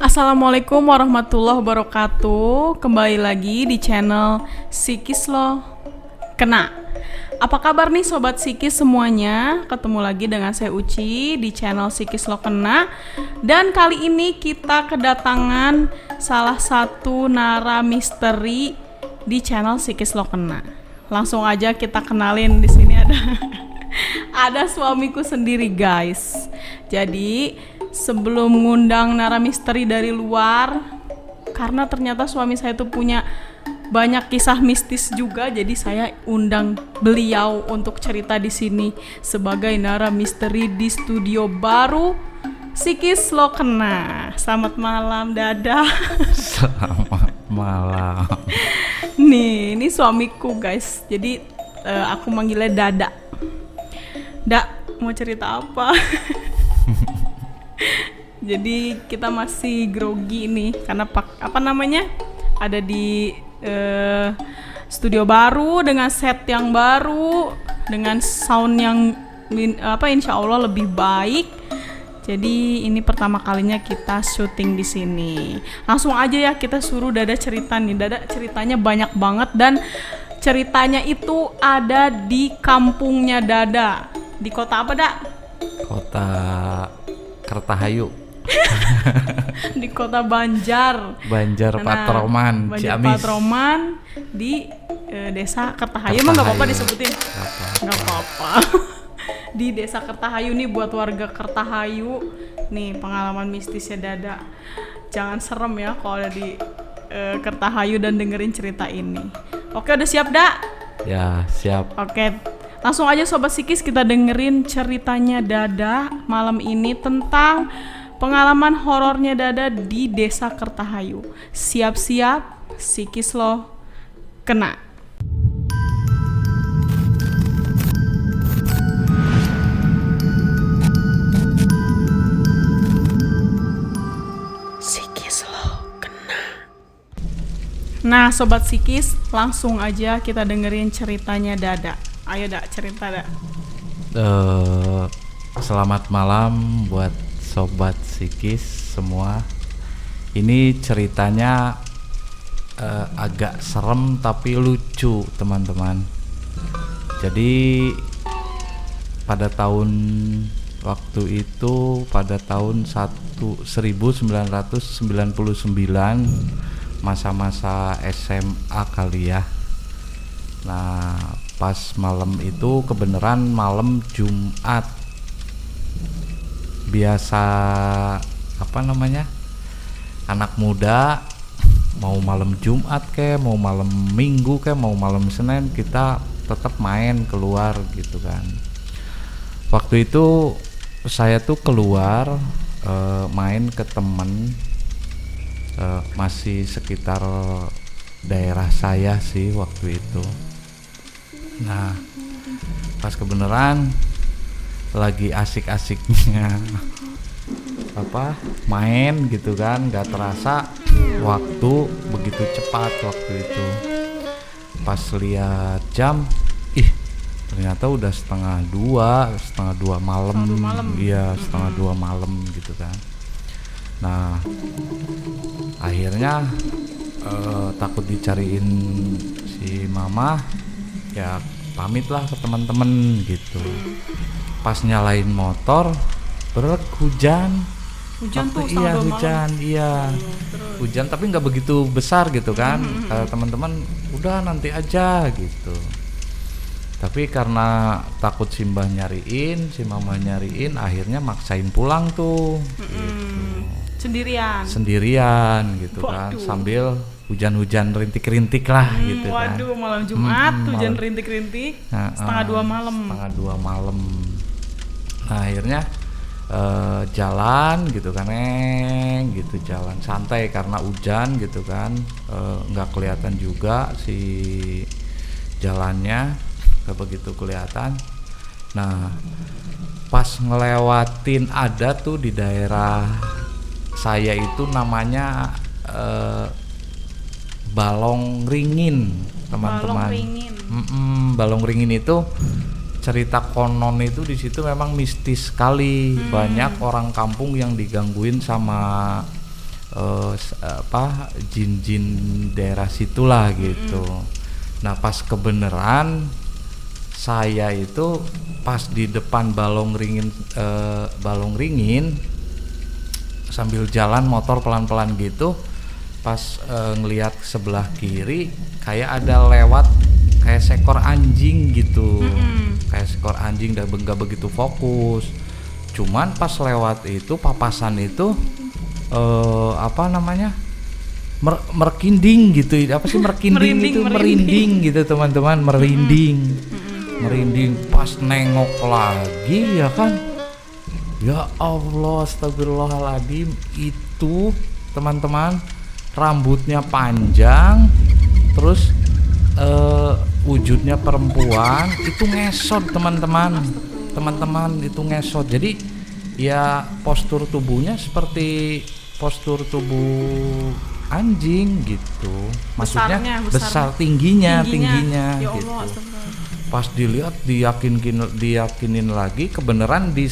Assalamualaikum warahmatullahi wabarakatuh. Kembali lagi di channel Psikis Lo Kena. Apa kabar nih sobat psikis semuanya? Ketemu lagi dengan saya Uci di channel Psikis Lo Kena. Dan kali ini kita kedatangan salah satu nara misteri di channel Psikis Lo Kena. Langsung aja kita kenalin. Di sini ada suamiku sendiri, guys. Jadi sebelum ngundang nara misteri dari luar, karena ternyata suami saya tuh punya banyak kisah mistis juga, jadi saya undang beliau untuk cerita di sini sebagai nara misteri di studio baru Psikis Lo Kena. Selamat malam, Dada. Selamat malam. Nih, ini suamiku, guys. Jadi aku manggilnya Dada. Dak, mau cerita apa? Jadi kita masih grogi nih karena ada di studio baru dengan set yang baru, dengan sound yang insya Allah lebih baik. Jadi ini pertama kalinya kita syuting di sini. Langsung aja ya kita suruh Dada cerita nih. Dada ceritanya banyak banget dan ceritanya itu ada di kampungnya Dada. Di kota apa, Dak? Kota Kertahayu. Di kota Banjar Patroman, Ciamis. Patroman di desa Kertahayu. Emang nggak apa-apa disebutin? Nggak apa-apa. Di desa Kertahayu nih, buat warga Kertahayu nih, pengalaman mistisnya Dada. Jangan serem ya kalau ada di Kertahayu dan dengerin cerita ini. Oke, udah siap, Dak? Ya, siap. Oke, langsung aja sobat psikis, kita dengerin ceritanya Dada malam ini tentang pengalaman horornya Dada di desa Kertahayu. Siap-siap, Psikis Lo Kena. Psikis Lo Kena. Nah, sobat psikis, langsung aja kita dengerin ceritanya Dada. Ayo, Dak, cerita, Dak. Selamat malam buat sobat psikis semua. Ini ceritanya agak serem tapi lucu, teman-teman. Jadi pada tahun pada tahun 1999, masa-masa SMA kali ya. Nah, pas malam itu kebenaran malam Jumat. Biasa anak muda mau malam Jumat mau malam Minggu mau malam Senin, kita tetap main keluar gitu kan. Waktu itu saya tuh keluar main ke temen, masih sekitar daerah saya sih waktu itu. Nah, pas kebenaran lagi asik-asiknya main gitu kan, gak terasa waktu begitu cepat waktu itu. Pas lihat jam, ternyata udah setengah dua malam. Iya, setengah dua malam gitu kan. Nah, akhirnya takut dicariin si mama, ya pamitlah ke teman-teman gitu. Pas nyalain motor, hujan Tuh hujan tapi nggak begitu besar gitu kan. Kata teman-teman udah nanti aja gitu, tapi karena takut si mama nyariin, akhirnya maksain pulang tuh gitu. Sendirian gitu. Waduh. Kan sambil hujan-hujan rintik-rintik lah gitu kan. Waduh, malam Jumat hujan rintik-rintik. Setengah dua malam. Nah, akhirnya jalan gitu kan, jalan santai karena hujan gitu kan. Nggak kelihatan juga si jalannya, nggak begitu kelihatan. Nah, pas ngelewatin, ada tuh di daerah saya itu namanya Balong Ringin, teman-teman. Balong Ringin itu cerita konon itu di situ memang mistis sekali. Banyak orang kampung yang digangguin sama jin-jin daerah situlah gitu. Nah pas kebenaran saya itu pas di depan balong ringin sambil jalan motor pelan-pelan gitu, pas ngelihat sebelah kiri kayak ada lewat kayak seekor anjing gitu, kayak seekor anjing dan nggak begitu fokus. Cuman pas lewat itu papasan itu merinding gitu, apa sih merinding gitu teman-teman, merinding pas nengok lagi ya kan, ya Allah astagfirullahaladzim, itu teman-teman rambutnya panjang terus wujudnya perempuan, itu ngesot teman-teman itu ngesot. Jadi ya postur tubuhnya seperti postur tubuh anjing gitu, maksudnya besar tingginya ya gitu. Allah, pas dilihat diyakinin lagi kebenaran di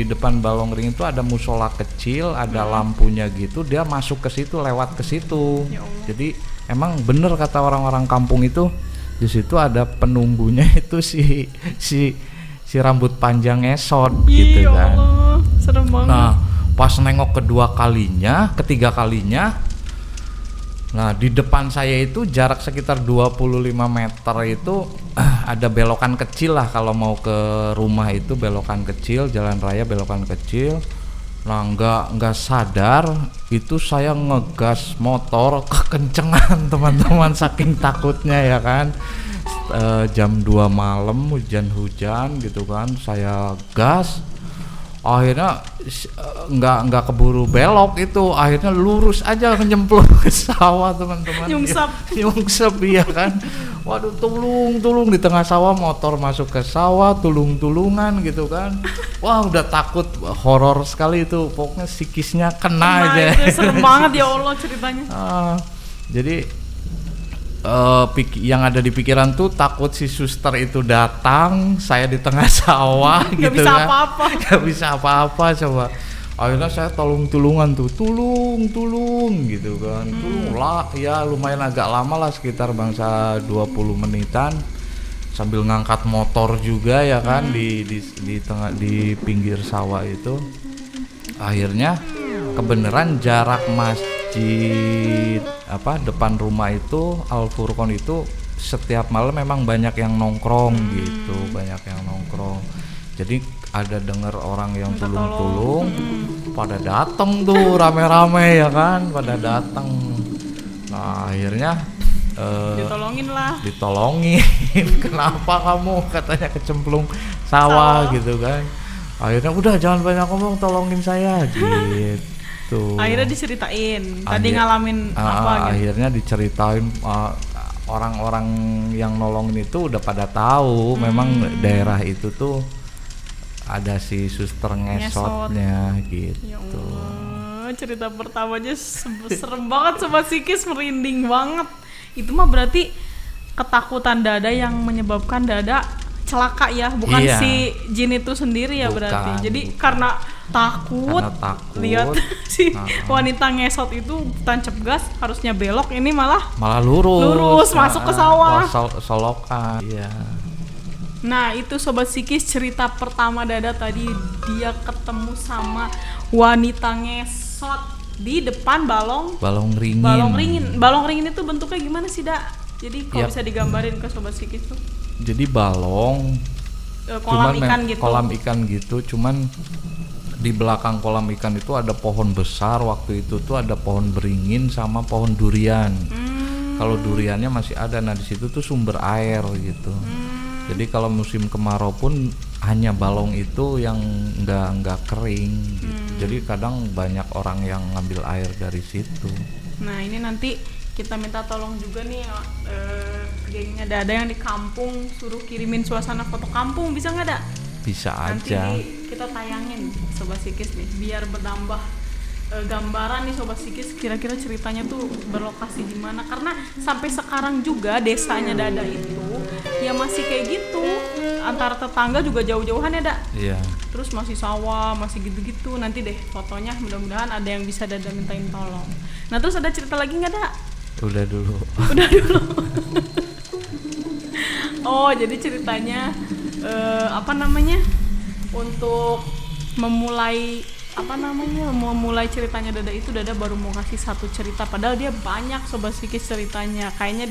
depan balong ring itu ada musola kecil, ada lampunya gitu, dia masuk ke situ, lewat ke situ. Jadi emang bener kata orang-orang kampung itu, di situ ada penunggunya itu si rambut panjang ngesot gitu kan. Allah, serem banget. Nah pas nengok ketiga kalinya, nah di depan saya itu jarak sekitar 25 meter itu ada belokan kecil lah, kalau mau ke rumah itu belokan kecil, jalan raya belokan kecil. Nah nggak sadar itu saya ngegas motor kekencengan teman-teman, saking takutnya ya kan. Jam 2 malam hujan-hujan gitu kan, saya gas, akhirnya nggak keburu belok itu, akhirnya lurus aja nyemplung ke sawah teman-teman. Nyungsep ya kan. Waduh, tulung di tengah sawah, motor masuk ke sawah, tulungan gitu kan. Wah udah takut, horor sekali itu, pokoknya psikisnya kena aja. Itu serem banget ya Allah ceritanya. Jadi yang ada di pikiran tuh takut si suster itu datang, saya di tengah sawah gitu kan. Gak bisa apa-apa coba. Akhirnya saya tulungan tuh, tulung gitu kan. Tulung lah, ya lumayan agak lama lah, sekitar bangsa 20 menitan. Sambil ngangkat motor juga ya kan, di pinggir sawah itu. Akhirnya kebenaran jarak masjid depan rumah itu Al Furqon itu setiap malam memang banyak yang nongkrong gitu, banyak yang nongkrong. Jadi ada dengar orang yang tulung-tulung, pada datang tuh rame-rame ya kan, pada datang. Nah akhirnya ditolongin kenapa kamu, katanya kecemplung sawah gitu kan. Akhirnya udah jangan banyak ngomong, tolongin saya gitu. Akhirnya diceritain tadi ngalamin apa gitu. Akhirnya diceritain, orang-orang yang nolongin itu udah pada tahu memang daerah itu tuh ada si suster ngesotnya gitu. Ya Allah, cerita pertamanya serem banget Sobat Psikis, merinding banget. Itu mah berarti ketakutan Dada yang menyebabkan Dada celaka ya, bukan si jin itu sendiri ya. Berarti jadi karena takut lihat si wanita ngesot itu tancap gas, harusnya belok, ini malah lurus masuk ke sawah, solokan. Iya. Nah itu Sobat Psikis, cerita pertama Dada tadi, dia ketemu sama wanita ngesot di depan balong ringin. Balong ringin itu bentuknya gimana sih, Da? Jadi kalau bisa digambarin ke Sobat Psikis tuh. Jadi balong kolam ikan gitu, cuman di belakang kolam ikan itu ada pohon besar. Waktu itu tuh ada pohon beringin sama pohon durian. Kalau duriannya masih ada, nah di situ tuh sumber air gitu. Jadi kalau musim kemarau pun hanya balong itu yang nggak kering gitu. Jadi kadang banyak orang yang ngambil air dari situ. Nah ini nanti kita minta tolong juga nih gengnya Dada yang di kampung, suruh kirimin suasana foto kampung, bisa nggak, Da? Bisa nanti aja. Nanti kita tayangin Sobat Psikis nih, biar bernambah gambaran nih Sobat Psikis, kira-kira ceritanya tuh berlokasi di mana. Karena sampai sekarang juga desanya Dada itu ya masih kayak gitu, antara tetangga juga jauh-jauhan ya dak. Iya. Terus masih sawah, masih gitu-gitu. Nanti deh fotonya, mudah-mudahan ada yang bisa Dada mintain tolong. Nah terus ada cerita lagi nggak dak? Udah dulu. Udah dulu. Oh jadi ceritanya apa namanya, untuk memulai ceritanya Dada itu, Dada baru mau kasih satu cerita, padahal dia banyak Sobat Psikis ceritanya, kayaknya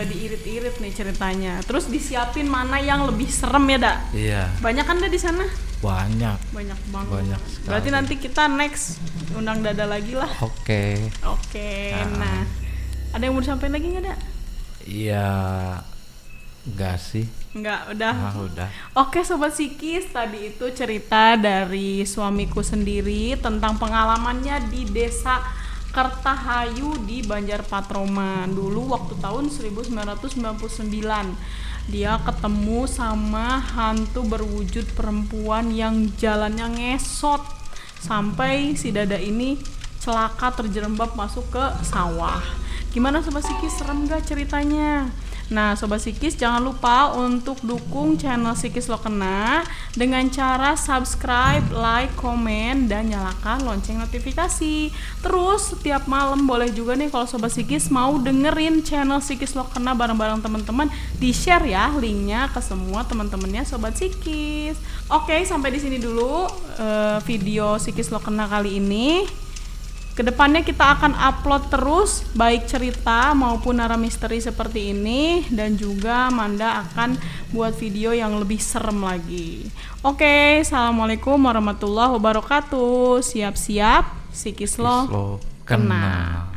diirit-irit nih ceritanya. Terus disiapin mana yang lebih serem ya dak? Iya. Banyak kan dah di sana? Banyak Banyak banget. Banyak sekali. Berarti nanti kita next undang Dada lagi lah. Oke. Nah ada yang mau disampaikan lagi nggak dak? Iya. Enggak sih. Enggak, udah. Udah. Oke Sobat Psikis, tadi itu cerita dari suamiku sendiri tentang pengalamannya di desa Kertahayu di Banjar Patroman. Dulu waktu tahun 1999 dia ketemu sama hantu berwujud perempuan yang jalannya ngesot, sampai si Dada ini celaka terjerembab masuk ke sawah. Gimana Sobat Psikis, serem gak ceritanya? Nah Sobat Psikis, jangan lupa untuk dukung channel Psikis Lo Kena dengan cara subscribe, like, komen, dan nyalakan lonceng notifikasi. Terus setiap malam boleh juga nih kalau Sobat Psikis mau dengerin channel Psikis Lo Kena bareng-bareng teman-teman, di-share ya linknya ke semua teman-temannya Sobat Psikis. Oke, sampai di sini dulu video Psikis Lo Kena kali ini. Kedepannya kita akan upload terus baik cerita maupun nara misteri seperti ini, dan juga Manda akan buat video yang lebih serem lagi. Oke, assalamualaikum warahmatullahi wabarakatuh. Siap-siap, Psikis Lo Kena.